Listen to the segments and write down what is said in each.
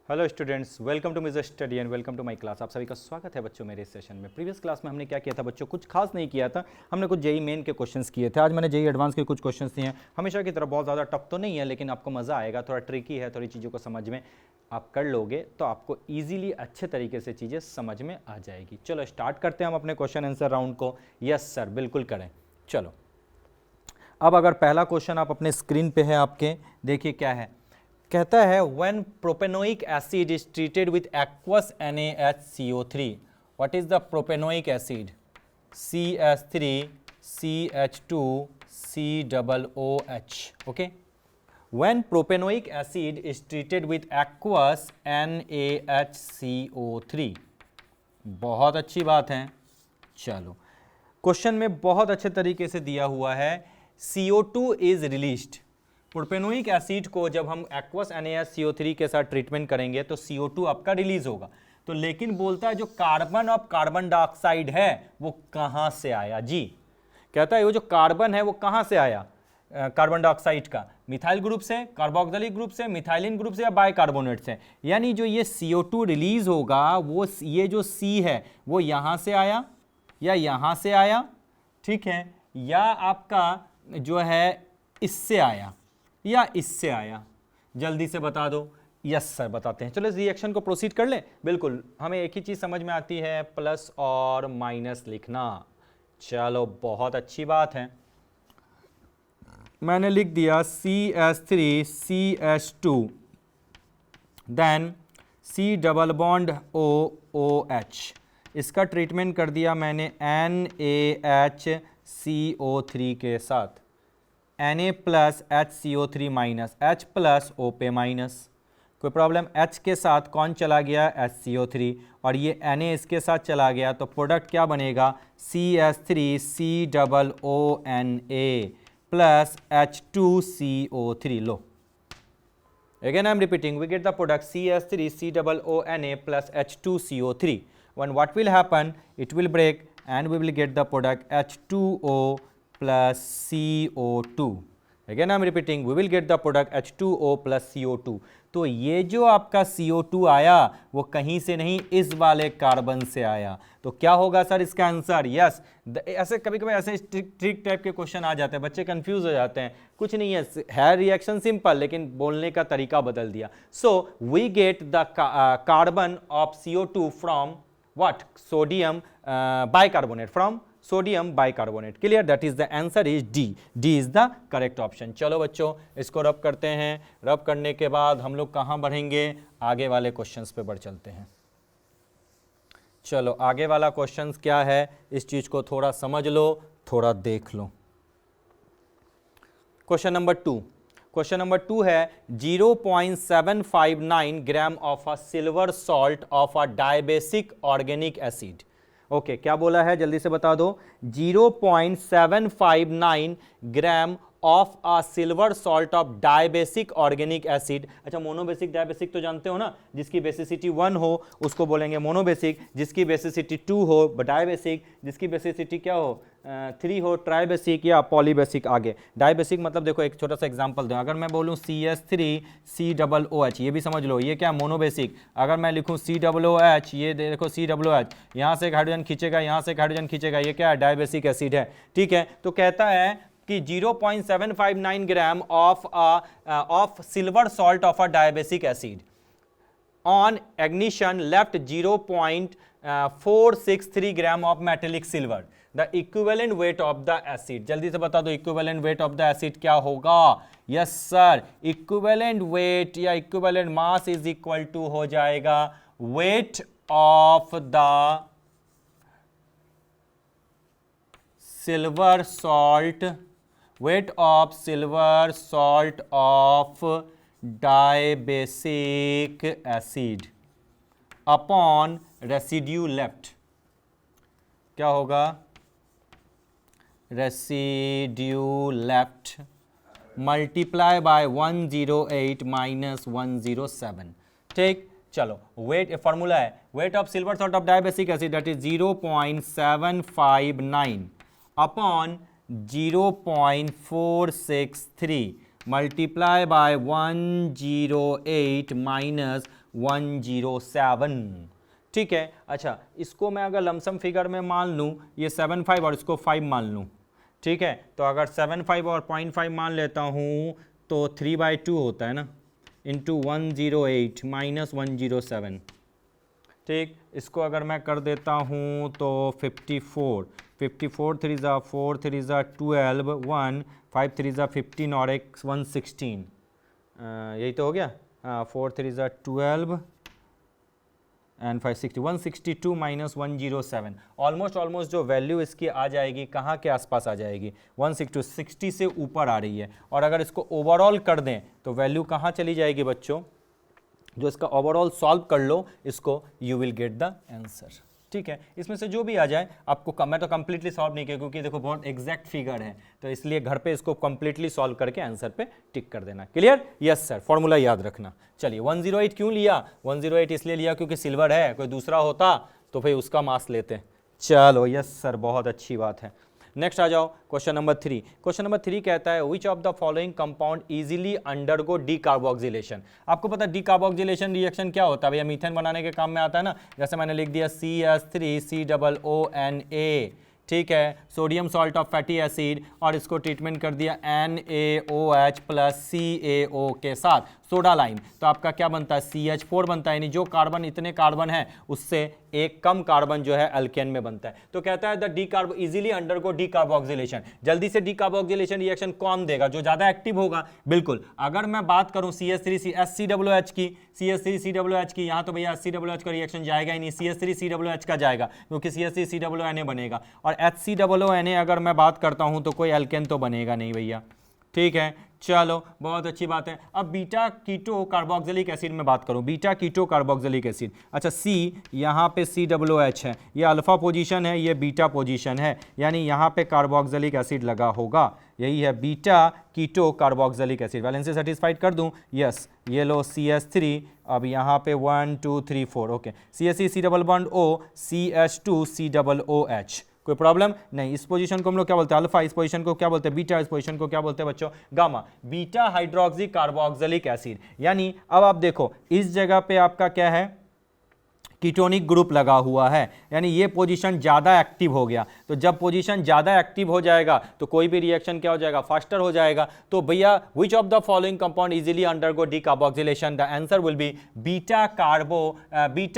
Hello students, welcome to मिजर study and welcome to my class. आप सभी का स्वागत है बच्चों मेरे इस सेशन में। प्रीवियस क्लास में हमने क्या किया था बच्चों, कुछ खास नहीं किया था। हमने कुछ जेई मेन के क्वेश्चंस किए थे। आज मैंने जेई एडवांस के कुछ क्वेश्चंस दिए हैं। हमेशा की तरह बहुत ज़्यादा टफ तो नहीं है, लेकिन आपको मज़ा आएगा। थोड़ा ट्रिकी है, थोड़ी चीज़ों को समझ में आप कर लोगे तो आपको ईजिली अच्छे तरीके से चीज़ें समझ में आ जाएगी। चलो स्टार्ट करते हैं हम अपने क्वेश्चन आंसर राउंड को। यस सर, बिल्कुल करें। चलो अब अगर पहला क्वेश्चन आप अपने स्क्रीन पे है आपके, देखिए क्या है। कहता है when propanoic acid is treated with aqueous NaHCO3, what is the propanoic acid? CH3 CH2 COOH। Okay, when propanoic acid is treated with aqueous NaHCO3। बहुत अच्छी बात है। चलो क्वेश्चन में बहुत अच्छे तरीके से दिया हुआ है, CO2 is released. Propanoic acid को जब हम एक्वस NaCO3 के साथ ट्रीटमेंट करेंगे तो CO2 आपका रिलीज होगा। तो लेकिन बोलता है जो कार्बन और कार्बन डाइऑक्साइड है वो कहां से आया जी। कहता है वो जो कार्बन है वो कहां से आया, कार्बन डाइऑक्साइड का, मिथाइल ग्रुप से, कार्बोक्सिलिक ग्रुप से, मिथाइलिन ग्रुप से या बाइकार्बोनेट से। यानी जो ये CO2 रिलीज होगा वो ये जो C है वो यहां से आया या यहां से आया, ठीक है, या आपका जो है इससे आया या इससे आया। जल्दी से बता दो। यस सर, बताते हैं। चलो इस रिएक्शन को प्रोसीड कर ले। बिल्कुल, हमें एक ही चीज समझ में आती है, प्लस और माइनस लिखना। चलो बहुत अच्छी बात है। मैंने लिख दिया CH3 CH2 then C double bond OOH। इसका ट्रीटमेंट कर दिया मैंने NaHCO3 के साथ। Na plus HCO3 minus, H plus O पे माइनस। कोई प्रॉब्लम? H के साथ कौन चला गया? HCO3, और ये Na इसके साथ चला गया तो प्रोडक्ट क्या बनेगा? CH3 COONA plus H2CO3। Low again I am repeating, we get the product CH3 COONA plus H2CO3. When what will happen? It will break and we will get the product H2O plus CO2. Again I am repeating, we will get the product H2O plus CO2. तो ये जो आपका CO2 आया वो कहीं से नहीं, इस वाले कार्बन से आया। तो क्या होगा सर इसका आंसर? यस, ऐसे कभी कभी ऐसे ट्रिक टाइप के क्वेश्चन आ जाते हैं, बच्चे कंफ्यूज हो जाते हैं। कुछ नहीं है रिएक्शन सिंपल, लेकिन बोलने का तरीका बदल दिया। So we get the carbon of CO2 from what? Sodium bicarbonate, from sodium bicarbonate. Clear? That is the answer is D. D is the correct option. चलो बच्चों इसको रब करते हैं। रब करने के बाद हम लोग कहां बढ़ेंगे? आगे वाले क्वेश्चंस पे बढ़ चलते हैं। चलो आगे वाला क्वेश्चंस क्या है, इस चीज को थोड़ा समझ लो, थोड़ा देख लो। Question number 2। क्वेश्चन नंबर 2 है 0.759 gram of a silver salt of a dibasic organic acid. Okay, क्या बोला है जल्दी से बता दो। 0.759 gram of a silver salt of dibasic organic acid. अच्छा, मोनोबेसिक डायबेसिक तो जानते हो ना, जिसकी बेसिसिटी 1 हो उसको बोलेंगे मोनोबेसिक, जिसकी बेसिसिटी 2 हो डायबेसिक, जिसकी बेसिसिटी क्या हो 3 हो ट्राइबेसिक या पॉलीबेसिक। आगे डायबेसिक मतलब देखो एक छोटा सा एग्जांपल दूं, अगर मैं बोलूं CH3 COOH, ये भी समझ लो ये क्या मोनोबेसिक। अगर मैं लिखूं COOH, ये देखो COOH, यहाँ से एक हाइड्रोजन खींचेगा, यहाँ से एक हाइड्रोजन खींचेगा, ये क्या है? डायबेसिक एसिड है। ठीक है, तो कहता है कि 0.759 gram of silver salt of a dibasic acid on ignition left 0.463 gram of metallic silver, the equivalent weight of the acid. जल्दी से बता दो equivalent weight of the acid क्या होगा। यस सर, इक्विवेलेंट वेट या equivalent mass is equal to हो जाएगा weight of the silver salt, weight of silver salt of diabasic acid upon residue left। क्या होगा? residue left multiply by 108 minus 107। ठीक, चलो wait formula है weight of silver salt of dibasic acid that is 0.759 upon 0.463 multiply by 108 minus 107। ठीक है, अच्छा इसको मैं अगर लमसम फिगर में मान लूँ, ये 75 और इसको 5 मान लूँ, ठीक है, तो अगर 75 और 0.5 मान लेता हूँ तो 3/2 होता है ना, इंटू 108 माइनस 107। ठीक, इसको अगर मैं कर देता हूँ तो 54 3 ज़ा 4 3 ज़ा 12 1 5 3 ज़ा 15 और एक 116, यही तो हो गया। हाँ, 4 3 ज़ा 12 एंड 560, 162 माइनस 107। ऑलमोस्ट जो वैल्यू इसकी आ जाएगी कहाँ के आसपास आ जाएगी, 160 से ऊपर आ रही है। और अगर इसको ओवरऑल कर दें तो वैल्यू कहाँ चली जाएगी बच्चों, जो इसका ओवरऑल सॉल्व कर लो इसको, you will get the answer. ठीक है, इसमें से जो भी आ जाए आपको, मैं तो कंप्लीटली सॉल्व नहीं किया क्योंकि देखो बहुत एग्जैक्ट फिगर है, तो इसलिए घर पे इसको कंप्लीटली सॉल्व करके आंसर पे टिक कर देना। क्लियर? यस सर, फॉर्मूला याद रखना। चलिए 108 क्यों लिया, 108 इसलिए लिया क्योंकि सिल्वर है, कोई दूसरा होता तो फिर उसका मास लेते। चलो यस सर, बहुत अच्छी बात है। नेक्स्ट आ जाओ, क्वेश्चन नंबर 3। क्वेश्चन नंबर 3 कहता है विच of the following compound easily undergo decarboxylation. आपको पता है डीकार्बोक्सिलेशन रिएक्शन क्या होता है भैया, मीथेन बनाने के काम में आता है ना। जैसे मैंने लिख दिया CH3COONA, ठीक है, sodium salt of fatty acid, और इसको ट्रीटमेंट कर दिया NaOH प्लस CaO के साथ सोडा लाइम, तो आपका क्या बनता है, CH4 बनता है, यानी जो कार्बन, इतने कार्बन है उससे एक कम कार्बन जो है अल्केन में बनता है। तो कहता है द इजीली अंडरगो डीकार्बोक्सिलेशन, जल्दी से डीकार्बोक्सिलेशन रिएक्शन कौन देगा, जो ज्यादा एक्टिव होगा। बिल्कुल, अगर मैं बात करूं CH3HCOOH की, CH3COOH की, यहां तो भैया HCOOH का रिएक्शन जाएगा ही नहीं, CH3COOH का जाएगा क्योंकि CH3COONA बनेगा। और HCOONA अगर मैं बात करता हूं तो कोई अल्केन तो बनेगा नहीं भैया। ठीक है, चलो बहुत अच्छी बात है। अब बीटा कीटो कार्बोक्सिलिक एसिड में बात करूं, बीटा कीटो कार्बोक्सिलिक एसिड, अच्छा C यहाँ पे COOH है, ये अल्फा पोजीशन है, ये बीटा पोजीशन है, यानी यहाँ पे कार्बोक्सिलिक एसिड लगा होगा, यही है beta keto carboxylic acid. Valency satisfied कर दूं, यस, ये लो CH3, अब यहाँ पे 1 2 3 4, okay, CH3 C double bond O, CH2 COOH, कोई प्रॉब्लम नहीं। इस पोजीशन को हम लोग क्या बोलते हैं, अल्फा, इस पोजीशन को क्या बोलते हैं, बीटा, इस पोजीशन को क्या बोलते हैं बच्चों, gamma, beta hydroxy carboxylic acid. यानी अब आप देखो इस जगह पे आपका क्या है, कीटोनिक ग्रुप लगा हुआ है, यानी ये पोजीशन ज्यादा एक्टिव हो गया। तो जब पोजीशन ज्यादा एक्टिव हो जाएगा तो कोई भी रिएक्शन क्या हो जाएगा, फास्टर हो जाएगा। तो भैया which of the following compound easily undergo decarboxylation, the answer will be beta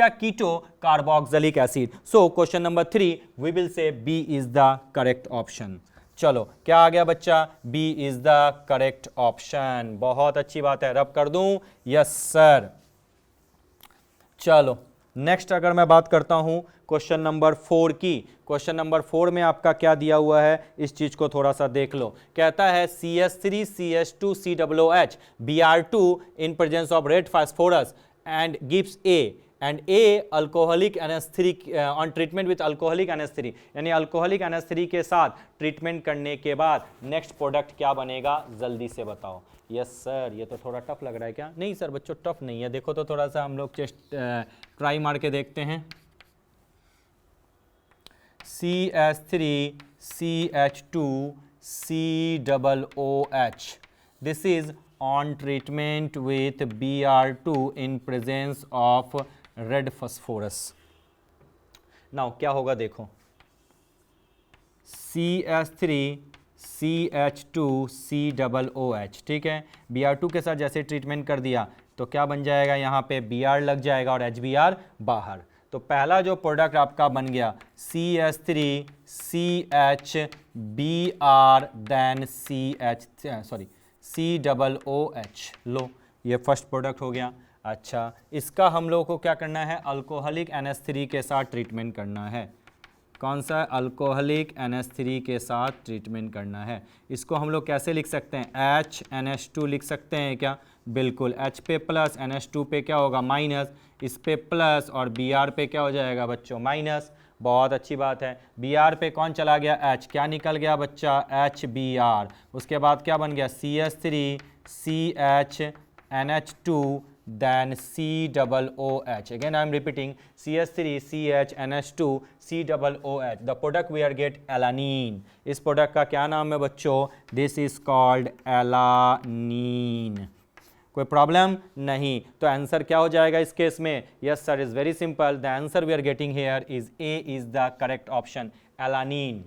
keto carboxylic acid. So question number 3 we will say B is the correct option. चलो क्या आ गया बच्चा, B is the correct option, बहुत अच्छी बात है। रब कर दूं, यस सर। चलो नेक्स्ट अगर मैं बात करता हूं क्वेश्चन नंबर 4 की, क्वेश्चन नंबर 4 में आपका क्या दिया हुआ है, इस चीज को थोड़ा सा देख लो। कहता है CH3CH2COOH Br2 in presence of red phosphorus and gives and A alcoholic NH3 on treatment with alcoholic NH3, यानी अल्कोहलिक NH3 के साथ ट्रीटमेंट करने के बाद नेक्स्ट प्रोडक्ट क्या बनेगा, जल्दी से बताओ। यस सर, ये तो थोड़ा टफ लग रहा है क्या, नहीं सर बच्चों टफ नहीं है, देखो तो थोड़ा सा हम लोग चेस्ट ट्राई मार के देखते हैं। CH3CH2COOH, this is on treatment with Br2 in presence of red phosphorus. now क्या होगा देखो, CH3CH2COOH, ठीक है, Br2 के साथ जैसे ट्रीटमेंट कर दिया तो क्या बन जाएगा, यहाँ पे Br लग जाएगा और HBr बाहर। तो पहला जो प्रोडक्ट आपका बन गया CH3CHBr देन COOH, लो ये फर्स्ट प्रोडक्ट हो गया। अच्छा इसका हम लोग को क्या करना है, अल्कोहलिक NH3 के साथ ट्रीटमेंट करना है। कौन सा, अल्कोहलिक NH3 के साथ ट्रीटमेंट करना है। इसको हम लोग कैसे लिख सकते हैं, HNH2 लिख सकते हैं क्या, बिल्कुल, H पे प्लस, NH2 पे क्या होगा माइनस, इस पे प्लस और Br पे क्या हो जाएगा बच्चों माइनस। बहुत अच्छी बात है। Br पे कौन चला गया, H, क्या निकल गया बच्चा, HBr। उसके बाद क्या बन गया, CH3CHNH2 then COOH. Again I am repeating, CH3CHNH2 COOH. The product we are get alanine. इस प्रोडक्ट का क्या नाम है बच्चों, दिस इज कॉल्ड एलानीन। कोई प्रॉब्लम नहीं। तो आंसर क्या हो जाएगा इस केस में? Yes sir, is very simple, the answer we are getting here is A is the correct option, alanine.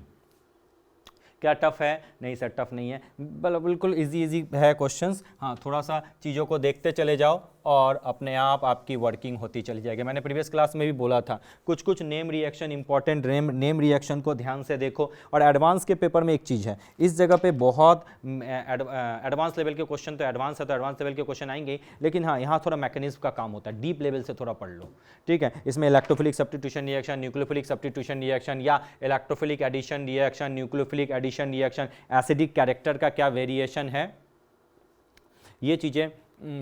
क्या टफ है? नहीं सर टफ नहीं है, बिल्कुल इजी इजी है क्वेश्चंस। हाँ, थोड़ा सा चीज़ों को देखते चले जाओ और अपने आप आपकी वर्किंग होती चली जाएगी। मैंने प्रीवियस क्लास में भी बोला था कुछ कुछ name reaction important, name reaction को ध्यान से देखो। और एडवांस के पेपर में एक चीज़ है, इस जगह पे बहुत एडवांस लेवल के क्वेश्चन तो एडवांस है, तो एडवांस लेवल के क्वेश्चन आएंगे, लेकिन हाँ यहाँ थोड़ा मैकेनिज्म का काम होता है, डीप लेवल से थोड़ा पढ़ लो, ठीक है। इसमें electrophilic substitution reaction, nucleophilic substitution reaction या electrophilic addition reaction, nucleophilic addition reaction, acidic character का क्या वेरिएशन है, ये चीज़ें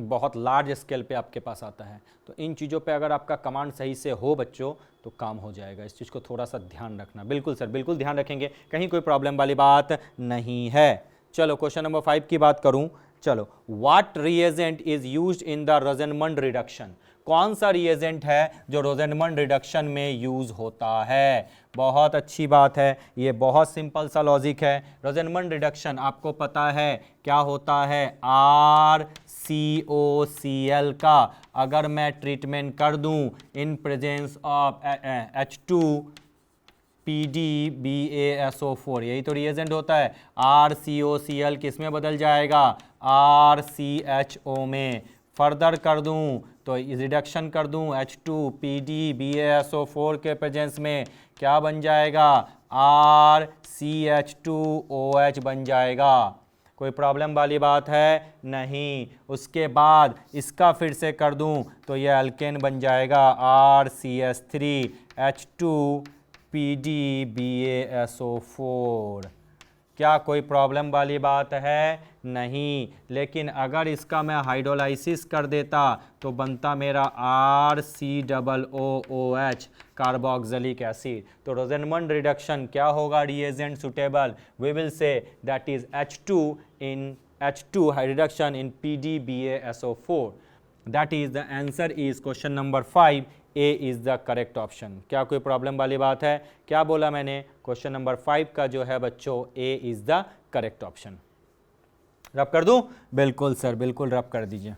बहुत लार्ज स्केल पे आपके पास आता है। तो इन चीज़ों पे अगर आपका कमांड सही से हो बच्चों तो काम हो जाएगा। इस चीज़ को थोड़ा सा ध्यान रखना। बिल्कुल सर, बिल्कुल ध्यान रखेंगे, कहीं कोई प्रॉब्लम वाली बात नहीं है। चलो क्वेश्चन नंबर 5 की बात करूं। चलो, what reagent is used in the Rosenmund reduction? कौन सा रिएजेंट है जो रोजेनमंड रिडक्शन में यूज होता है? बहुत अच्छी बात है, ये बहुत सिंपल सा लॉजिक है। रोजेनमंड रिडक्शन आपको पता है क्या होता है? RCOCl का अगर मैं ट्रीटमेंट कर दूं इन प्रेजेंस ऑफ H2PDBaSO4, यही तो रिएजेंट होता है। RCOCl किस में बदल जाएगा? RCHO में। फर्दर कर दूं तो रिडक्शन कर दूं H2PDBaSO4 के प्रेजेंस में, क्या बन जाएगा? RCH2OH बन जाएगा। कोई प्रॉब्लम वाली बात है? नहीं। उसके बाद इसका फिर से कर दूं तो ये अल्केन बन जाएगा, RCH3H2PDBaSO4। क्या कोई प्रॉब्लम वाली बात है? नहीं। लेकिन अगर इसका मैं हाइड्रोलाइसिस कर देता तो बनता मेरा RCOOH, कार्बोक्सिलिक एसिड। तो रोजेनमंड रिडक्शन क्या होगा reagent suitable? We will say that is H2 reduction in PDBaSO4। That is the answer is question number 5, A is the correct option. क्या कोई प्रॉब्लम वाली बात है? क्या बोला मैंने? क्वेश्चन नंबर 5 का जो है बच्चों ए इज द करेक्ट ऑप्शन। रब कर दूं? बिल्कुल सर, बिल्कुल रब कर दीजिए।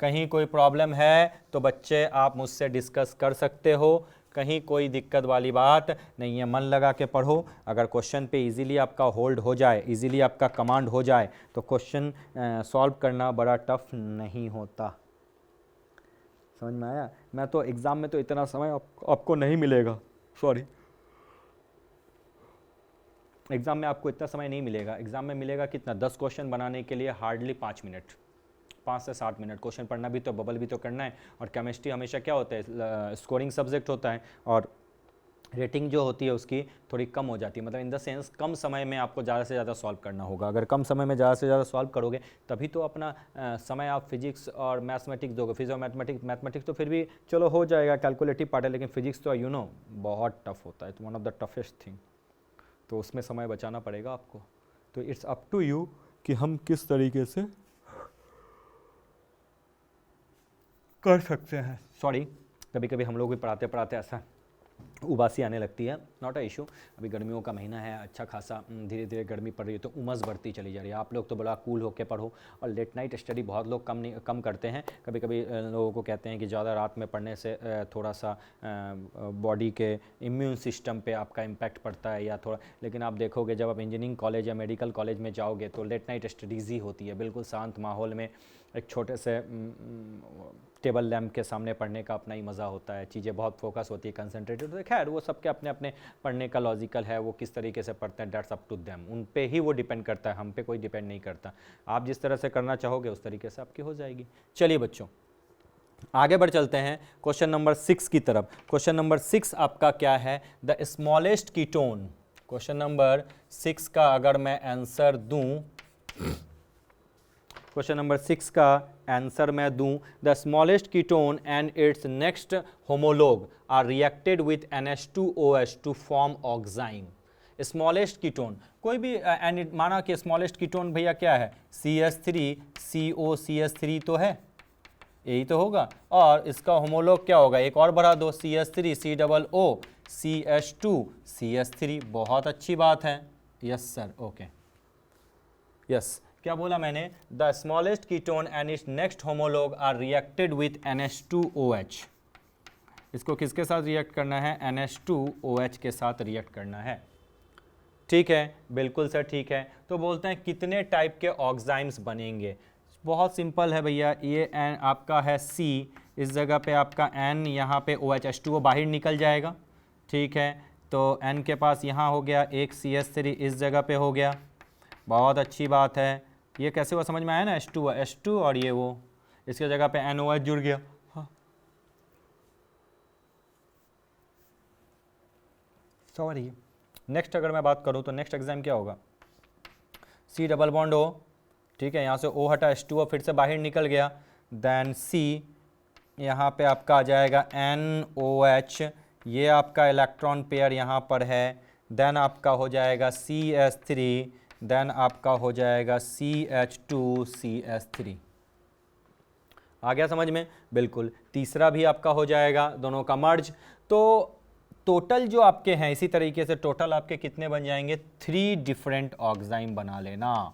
कहीं कोई प्रॉब्लम है तो बच्चे आप मुझसे डिस्कस कर सकते हो, कहीं कोई दिक्कत वाली बात नहीं है। मन लगा के पढ़ो। अगर क्वेश्चन पे इजीली आपका होल्ड हो जाए, इजीली आपका कमांड हो जाए तो क्वेश्चन सॉल्व करना बड़ा टफ नहीं होता। समझ में आया? मैं तो एग्ज़ाम में तो इतना समय आपको नहीं मिलेगा, सॉरी, एग्ज़ाम में आपको इतना समय नहीं मिलेगा। एग्ज़ाम में मिलेगा कितना? 10 क्वेश्चन बनाने के लिए हार्डली 5 मिनट, 5 से 7 मिनट। क्वेश्चन पढ़ना भी तो, बबल भी तो करना है। और केमिस्ट्री हमेशा क्या होता है, स्कोरिंग सब्जेक्ट होता है और रेटिंग जो होती है उसकी थोड़ी कम हो जाती है। मतलब इन द सेंस कम समय में आपको ज़्यादा से ज़्यादा सॉल्व करना होगा। अगर कम समय में ज़्यादा से ज़्यादा सॉल्व करोगे तभी तो अपना समय आप फिजिक्स और मैथमेटिक्स दोगे। फिजिक्स और मैथमेटिक्स तो फिर भी चलो हो जाएगा, कैलकुलेटिव पार्ट है, लेकिन फिजिक्स तो बहुत टफ होता है, तो one of the toughest thing. तो उसमें समय बचाना पड़ेगा आपको। तो इट्स अप टू यू कि हम किस तरीके से कर सकते हैं। सॉरी, कभी कभी हम लोग भी पढ़ाते पढ़ाते ऐसा उबासी आने लगती है, नॉट अ इशू। अभी गर्मियों का महीना है, अच्छा खासा धीरे धीरे गर्मी पड़ रही है तो उमस बढ़ती चली जा रही है। आप लोग तो बड़ा कूल होकर पढ़ो। और लेट नाइट स्टडी बहुत लोग कम करते हैं। कभी कभी लोगों को कहते हैं कि ज़्यादा रात में पढ़ने से थोड़ा सा बॉडी के इम्यून सिस्टम पे आपका इम्पैक्ट पड़ता है या थोड़ा, लेकिन आप देखोगे जब आप इंजीनियरिंग कॉलेज या मेडिकल कॉलेज में जाओगे तो लेट नाइट स्टडीज़ ही होती है। बिल्कुल शांत माहौल में एक छोटे से टेबल लैम्प के सामने पढ़ने का अपना ही मज़ा होता है। चीज़ें बहुत फोकस होती है, कंसंट्रेटेड होती है। खैर वो सबके अपने अपने पढ़ने का लॉजिकल है, वो किस तरीके से पढ़ते हैं, दैट्स अप टू देम। उन पे ही वो डिपेंड करता है, हम पे कोई डिपेंड नहीं करता। आप जिस तरह से करना चाहोगे उस तरीके से आपकी हो जाएगी। चलिए बच्चों आगे बढ़ चलते हैं क्वेश्चन नंबर 6 की तरफ। क्वेश्चन नंबर 6 आपका क्या है? The smallest ketone. Question number 6 का अगर मैं आंसर दूं, क्वेश्चन नंबर 6 का आंसर मैं दूं, the smallest ketone and its next homologue are reacted with NH2OH to form oxime. Smallest ketone कोई भी एंड माना कि स्मॉलेस्ट कीटोन भैया क्या है? CH3COCH3 तो है, यही तो होगा। और इसका होमोलॉग क्या होगा? एक और बढ़ा दो, CH3COOCH2CH3। बहुत अच्छी बात है। Yes sir, okay, yes. क्या बोला मैंने? The smallest ketone and its next homologue are reacted with NH2OH। इसको किसके साथ रिएक्ट करना है? NH2OH के साथ रिएक्ट करना है। ठीक है, बिल्कुल सर, ठीक है। तो बोलते हैं कितने टाइप के ऑक्साइम्स बनेंगे? बहुत सिंपल है भैया, ये N आपका है C, इस जगह पे आपका N, यहाँ पे OH, H2O बाहर निकल जाएगा। ठीक है, तो N के पास यहाँ हो गया एक CH3, इस जगह पे हो गया। बहुत अच्छी बात है। ये कैसे हुआ समझ में आया ना? H2 और ये वो, इसके जगह पे NOH जुड़ गया। हाँ, सॉरी। नेक्स्ट अगर मैं बात करूँ तो नेक्स्ट एग्जाम क्या होगा? C डबल बॉन्ड O, ठीक है, यहाँ से O हटा, H2O फिर से बाहर निकल गया, देन C, यहाँ पे आपका आ जाएगा NOH, ये आपका इलेक्ट्रॉन पेयर यहाँ पर है, देन आपका हो जाएगा CH3, देन आपका हो जाएगा CH2CH3। आ गया समझ में? बिल्कुल। तीसरा भी आपका हो जाएगा, दोनों का मर्ज। तो टोटल जो आपके हैं, इसी तरीके से टोटल आपके कितने बन जाएंगे? 3 डिफरेंट ऑक्साइम बना लेना,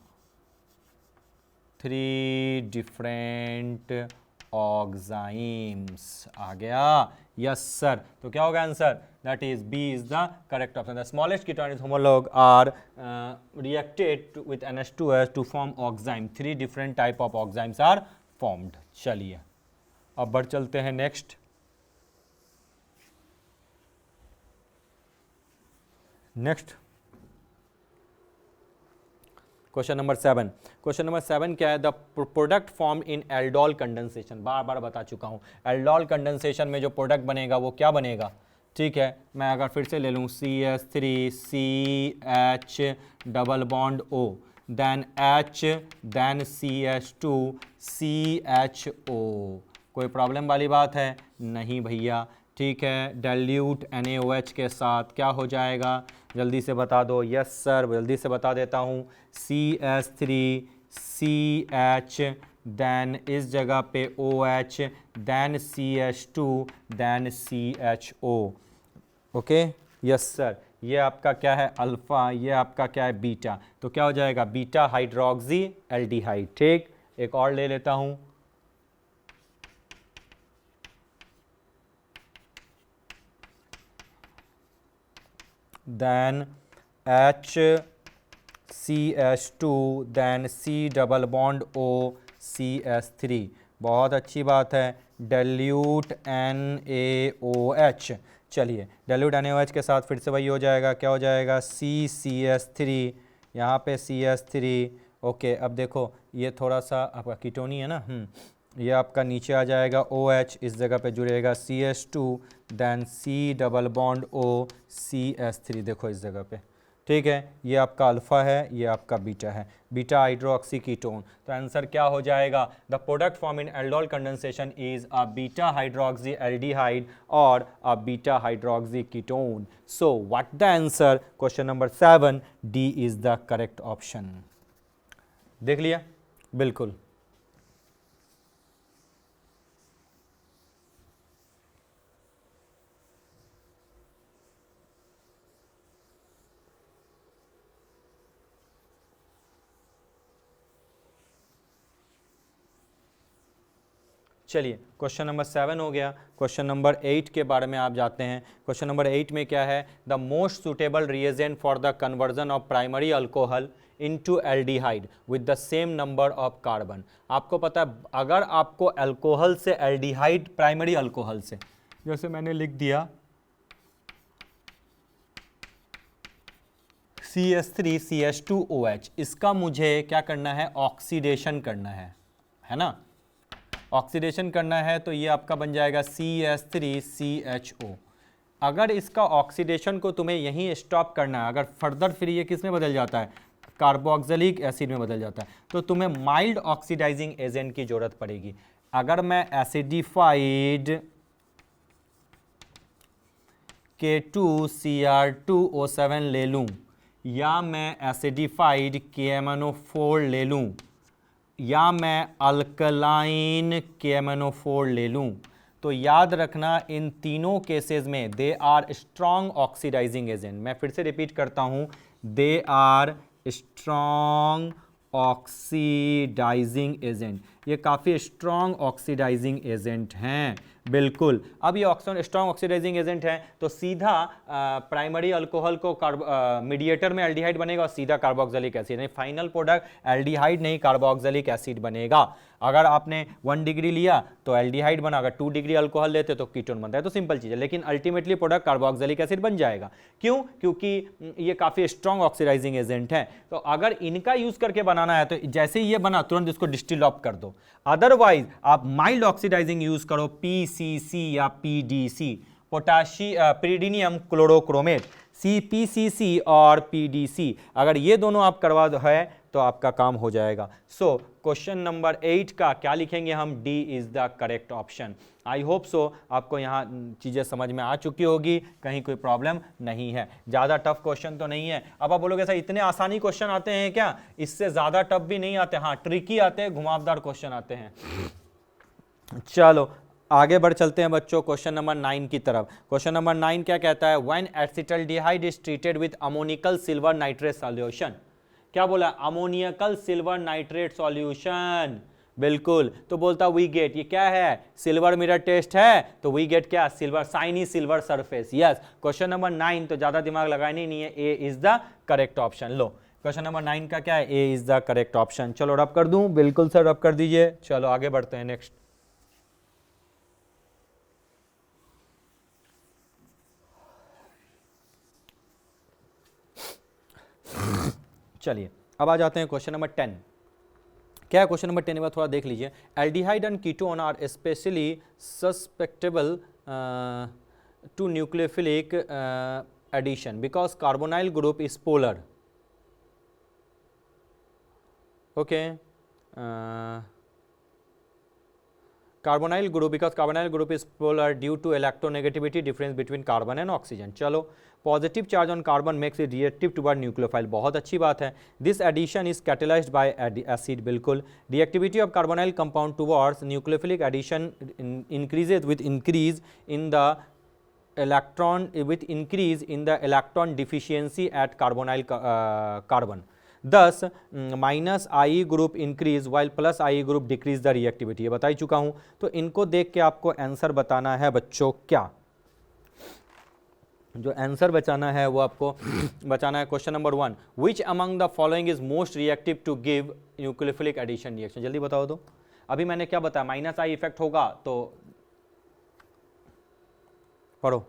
3 डिफरेंट ऑक्साइम्स। आ गया? Yes sir. तो क्या होगा answer? That is B is the correct option. The smallest ketone is homologue are reacted with NH2OH to form oxime. 3 different type of oximes are formed. चलिए अब बढ़ चलते हैं next. Next question number 7। Question number 7 क्या है? The product form in aldol condensation. बार बार बता चुका हूं, एल्डोल कंडेंसेशन में जो प्रोडक्ट बनेगा वो क्या बनेगा? ठीक है, मैं अगर फिर से ले लूं CH3 CH double bond O, then H, then CH2 CHO। कोई प्रॉब्लम वाली बात है? नहीं भैया। ठीक है, डाइल्यूट NaOH के साथ क्या हो जाएगा? जल्दी से बता दो। यस सर, जल्दी से बता देता हूँ। CH3 CH, देन इस जगह पे OH, then CH2, then CHO। Okay, yes sir. ये आपका क्या है? अल्फ़ा, ये आपका क्या है? बीटा। तो क्या हो जाएगा? Beta hydroxy aldehyde. ठीक, एक और ले लेता हूँ। then HCH2, then C double bond O CH3। बहुत अच्छी बात है। Dilute NaOH। चलिए, डाइल्यूट NaOH के साथ फिर से वही हो जाएगा। क्या हो जाएगा? CCH3, यहाँ पे CH3। ओके, अब देखो ये थोड़ा सा आपका कीटोनी है ना, ये आपका नीचे आ जाएगा OH, इस जगह पे जुड़ेगा CH2, then C double bond O CH3। देखो इस जगह पे, ठीक है, ये आपका अल्फ़ा है, ये आपका बीटा है, बीटा हाइड्रोक्सी कीटोन। तो आंसर क्या हो जाएगा? The product form in aldol condensation is a beta hydroxy aldehyde और a beta hydroxy ketone. So what the answer? Question number 7, D is the correct option. देख लिया? बिल्कुल। चलिए, क्वेश्चन नंबर 7 हो गया। क्वेश्चन नंबर 8 के बारे में आप जाते हैं। क्वेश्चन नंबर 8 में क्या है? The most suitable reagent for the conversion of primary alcohol into aldehyde with the same number of carbon. आपको पता है, अगर आपको अल्कोहल से एल्डिहाइड, प्राइमरी अल्कोहल से, जैसे मैंने लिख दिया CH3 CH2OH, इसका मुझे क्या करना है? ऑक्सीडेशन करना है ना? ऑक्सीडेशन करना है तो ये आपका बन जाएगा CH3 CHO। अगर इसका ऑक्सीडेशन को तुम्हें यहीं स्टॉप करना है, अगर फर्दर फिर ये किस में बदल जाता है? कार्बोक्सिलिक एसिड में बदल जाता है, तो तुम्हें माइल्ड ऑक्सीडाइजिंग एजेंट की जरूरत पड़ेगी। अगर मैं एसिडिफाइड K2Cr2O7 ले लूं, या मैं एसिडिफाइड KMnO4 ले लूं, या मैं अल्कलाइन KMnO4 ले लूं, तो याद रखना इन तीनों केसेस में they are strong oxidizing agent. मैं फिर से रिपीट करता हूं, they are strong oxidizing agent, ये काफ़ी स्ट्रॉन्ग ऑक्सीडाइजिंग एजेंट हैं, बिल्कुल। अब ये स्ट्रॉन्ग ऑक्सीडाइजिंग एजेंट है तो सीधा प्राइमरी अल्कोहल को मीडिएटर में एल्डिहाइड बनेगा और सीधा कार्बोक्सिलिक एसिड, नहीं फाइनल प्रोडक्ट एल्डिहाइड नहीं कार्बोक्सिलिक एसिड बनेगा। अगर आपने 1 डिग्री लिया तो एल्डिहाइड बना, अगर 2 डिग्री अल्कोहल लेते तो कीटोन बनता है, तो सिंपल चीज़ है, लेकिन अल्टीमेटली प्रोडक्ट कार्बोक्सिलिक एसिड बन जाएगा। क्यों? क्योंकि ये काफ़ी स्ट्रॉन्ग ऑक्सीडाइजिंग एजेंट है। तो अगर इनका यूज करके बनाना है तो जैसे ही ये बना तुरंत इसको डिस्टिल ऑफ कर दो, अदरवाइज आप माइल्ड ऑक्सीडाइजिंग यूज करो, पीसीसी या पीडीसी, pyridinium क्लोरोक्रोमेट, CPCC और PDC, अगर ये दोनों आप करवा दो है तो आपका काम हो जाएगा। सो क्वेश्चन नंबर 8 का क्या लिखेंगे हम? D is the correct option. I hope so आपको यहाँ चीज़ें समझ में आ चुकी होगी, कहीं कोई प्रॉब्लम नहीं है, ज़्यादा टफ क्वेश्चन तो नहीं है। अब आप बोलोगे सर इतने आसानी क्वेश्चन आते हैं क्या? इससे ज़्यादा टफ भी नहीं आते, हाँ ट्रिकी आते हैं, घुमावदार क्वेश्चन आते हैं। चलो आगे बढ़ चलते हैं बच्चों क्वेश्चन नंबर 9 की तरफ। क्वेश्चन नंबर 9 क्या कहता है? When acetaldehyde is treated with ammoniacal silver nitrate solution, क्या बोला? अमोनियकल सिल्वर नाइट्रेट सॉल्यूशन, बिल्कुल। तो बोलता वी गेट, ये क्या है? सिल्वर मिरर टेस्ट है, तो वी गेट क्या? Silver, shiny silver surface. Yes, question number 9 तो ज्यादा दिमाग लगानी नहीं है, A is the correct option. लो क्वेश्चन नंबर 9 का क्या है? A is the correct option. चलो रब कर दूं? बिल्कुल सर रब कर दीजिए। चलो आगे बढ़ते हैं नेक्स्ट। चलिए अब आ जाते हैं क्वेश्चन नंबर 10। क्या है क्वेश्चन नंबर 10? एक बार थोड़ा देख लीजिए। Aldehyde and ketone are specially susceptible to nucleophilic addition because carbonyl group is polar. Okay, carbonyl group, because carbonyl group is polar due to electronegativity difference between carbon and oxygen। चलो, positive charge on carbon makes it reactive toward nucleophile, बहुत अच्छी बात है। This addition is catalysed by acid, बिल्कुल। Reactivity of carbonyl compound towards nucleophilic addition increases with increase in the electron deficiency at carbonyl carbon. Thus minus I group increase while plus I group decrease the reactivity, ये बता ही चुका हूं। तो इनको देख के आपको आंसर बताना है बच्चों। क्या जो आंसर बचाना है वो आपको बचाना है question number 1, which among the following is most reactive to give nucleophilic addition reaction. जल्दी बताओ तो। अभी मैंने क्या बताया? माइनस आई इफेक्ट होगा तो पढ़ो,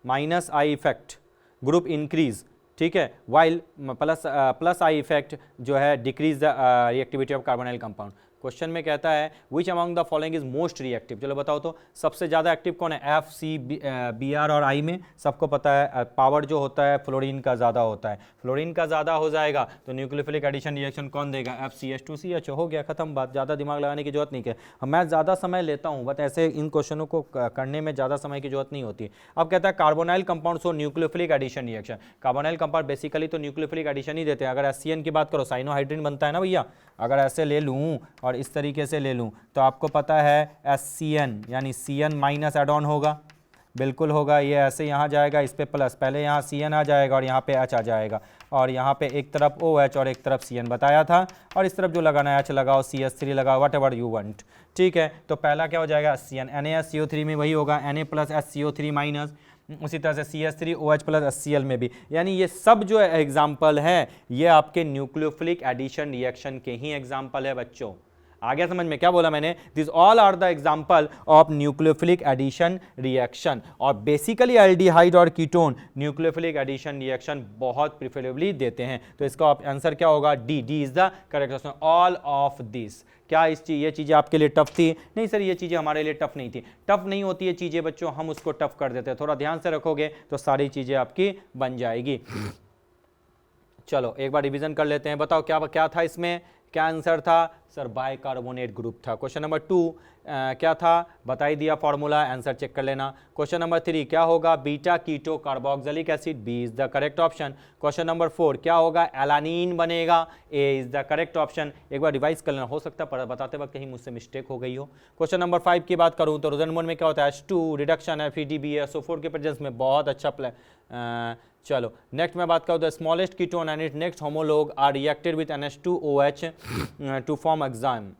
minus I effect group increase, ठीक है, वाइल प्लस आई इफेक्ट जो है decrease the reactivity of carbonyl compound. Question में कहता है विच among the following is most reactive. चलो बताओ तो, सबसे ज़्यादा एक्टिव कौन है? एफ, सी, बी, आर और आई में सबको पता है पावर जो होता है फ्लोरीन का ज़्यादा होता है, फ्लोरीन का ज़्यादा हो जाएगा तो न्यूक्लियोफिलिक एडिशन रिएक्शन कौन देगा? FCH2CH, हो गया खत्म बात, ज़्यादा दिमाग लगाने की जरूरत नहीं है। मैं ज़्यादा समय लेता हूँ बट ऐसे इन क्वेश्चनों को करने में ज़्यादा समय की जरूरत नहीं होती। अब कहता है carbonyl compound so nucleophilic addition reaction. Carbonyl compound basically तो न्यूक्लियोफिलिक एडिशन ही देते हैं। अगर SCN की बात करो, साइनोहाइड्रिन बनता है ना भैया, अगर ऐसे ले लूँ और इस तरीके से ले लूँ तो आपको पता है SCN यानी CN माइनस एड ऑन होगा, बिल्कुल होगा। ये ऐसे यहाँ जाएगा, इस पे प्लस, पहले यहाँ CN आ जाएगा और यहाँ पे H आ जाएगा, और यहाँ पे एक तरफ OH और एक तरफ CN बताया था, और इस तरफ जो लगाना है H लगाओ, CH3 लगाओ, वट एवर यू वांट, ठीक है। तो पहला क्या हो जाएगा? CN, NaSCO3 में वही होगा, Na प्लस SCO3 माइनस, उसी तरह से CH3 OH प्लस HCl में भी। यानी ये सब जो एग्जाम्पल है ये आपके न्यूक्लियोफिलिक एडिशन रिएक्शन के ही एग्जाम्पल है बच्चों। आ गया समझ में? क्या बोला मैंने? This all are the example of nucleophilic addition reaction. और बेसिकली एल्डिहाइड और कीटोन न्यूक्लियोफिलिक एडिशन रिएक्शन बहुत प्रिफरेबली देते हैं। तो इसका आंसर क्या होगा? D, D is the correct answer. All of this. क्या ये चीज़ें आपके लिए टफ थी? नहीं सर, ये चीज़ें हमारे लिए टफ नहीं थी। टफ नहीं होती है चीज़ें बच्चों, हम उसको टफ कर देते हैं। थोड़ा ध्यान से रखोगे तो सारी चीज़ें आपकी बन जाएगी। चलो एक बार रिवीजन कर लेते हैं। बताओ क्या क्या था इसमें? क्या आंसर था? सर बाइकार्बोनेट ग्रुप था। क्वेश्चन नंबर 2 क्या था? बता ही दिया फॉर्मूला, आंसर चेक कर लेना। क्वेश्चन नंबर 3 क्या होगा? Beta keto carboxylic acid, B is the correct option. Question number 4 क्या होगा? एलानीन बनेगा, A is the correct option. एक बार रिवाइज कर लेना, हो सकता है बताते वक्त कहीं मुझसे मिस्टेक हो गई हो। क्वेश्चन नंबर 5 की बात करूँ तो रोजनमोन में क्या होता है? H2 रिडक्शन है, FeDBSO4 के प्रेजेंस में बहुत अच्छा चलो नेक्स्ट मैं बात करूँ the smallest ketone and it next homologue are reacted with NH2OH to form exam.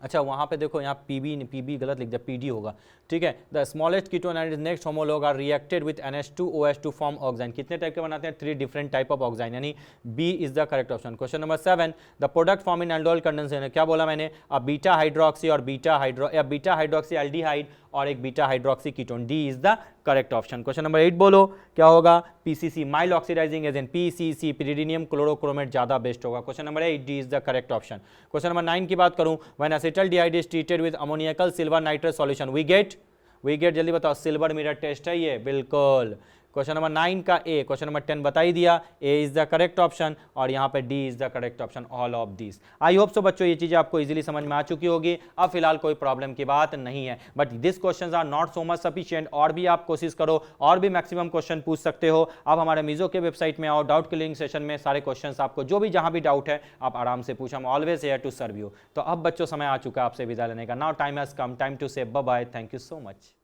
अच्छा वहाँ पे देखो यहाँ पीबी गलत लिख दिया, पीडी होगा, ठीक है। The smallest ketone and its next homologue are reacted with NH2OH to form oxime. कितने टाइप के बनाते हैं? 3 डिफरेंट टाइप ऑफ ऑक्साइन, यानी B is the correct option. Question number 7 the product form in aldol condensation. क्या बोला मैंने? अब beta hydroxy और बीटा हाइड्रोक्सी एल्डिहाइड और एक beta hydroxy ketone, D is the correct option. Question number 8 बोलो क्या होगा? PCC mild oxidising agent, PCC pyridinium chlorochromate ज्यादा बेस्ट होगा। Question number 8 D is the correct option. Question number 9 की बात करूं when acetaldehyde is treated with ammoniacal silver nitrate solution we get जल्दी बताओ, सिल्वर मिरर टेस्ट है ये, बिल्कुल। क्वेश्चन नंबर 9 का ए, क्वेश्चन नंबर 10 बता ही दिया, ए इज द करेक्ट ऑप्शन और यहाँ पे D is the correct option, all of this. I hope so बच्चों ये चीजें आपको इजीली समझ में आ चुकी होगी। अब फिलहाल कोई प्रॉब्लम की बात नहीं है, but this questions are not so much sufficient. और भी आप कोशिश करो और भी मैक्सिमम क्वेश्चन पूछ सकते हो। आप हमारे मीजो के वेबसाइट में आओ, डाउट क्लियरिंग सेशन में सारे क्वेश्चन आपको जो भी जहां भी डाउट है आप आराम से पूछो, हम always here to serve you. तो अब बच्चों समय आ चुका है आपसे विदा लेने का। Now time has come, time to say bye bye, thank you so much.